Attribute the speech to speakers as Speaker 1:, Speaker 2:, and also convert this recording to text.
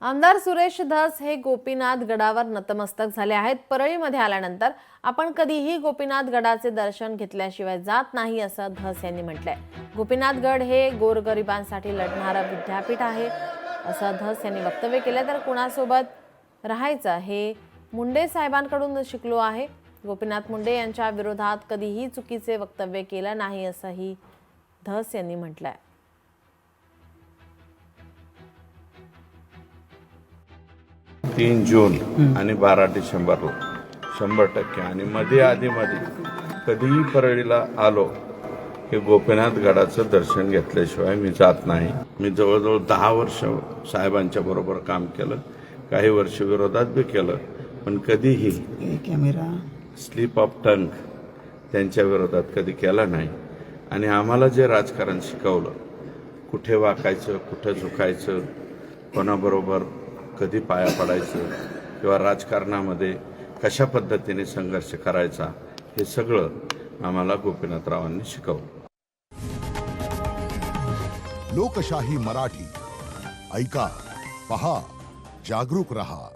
Speaker 1: आमदार सुरेश धस हे गोपीनाथ गडावर नतमस्तक झाले आहेत। परळीमध्ये आल्यानंतर आपण कधीही गोपीनाथ गडाचे दर्शन घेतल्याशिवाय जात नाही असं धस यांनी म्हटलंय। गोपीनाथ गड हे गोरगरिबांसाठी लढणारं विद्यापीठ आहे असं धस यांनी वक्तव्य केलं। तर कुणासोबत राहायचं हे मुंडे साहेबांकडून शिकलो आहे। गोपीनाथ मुंडे यांच्या विरोधात कधीही चुकीचे वक्तव्य केलं नाही असंही धस यांनी म्हटलंय।
Speaker 2: 3 जून आणि 12 डिसेंबर 100% आणि मध्ये कधीही परळीला आलो की गोपीनाथ गडाचं दर्शन घेतल्याशिवाय मी जात नाही। मी जवळजवळ 10 वर्ष साहेबांच्या बरोबर काम केलं, काही वर्ष विरोधात बी केलं, पण कधीही स्लिप ऑफ टंग त्यांच्या विरोधात कधी केला नाही। आणि आम्हाला जे राजकारण शिकवलं, कुठे वाकायचं, कुठे झुकायचं, कोणाबरोबर कधी पाया पडायचं किंवा राजकारणामध्ये कशा पद्धतीने संघर्ष करायचा, हे सगळं आम्हाला गोपीनाथरावांनी शिकवलं।
Speaker 3: लोकशाही मराठी ऐका, पहा, जागरूक रहा।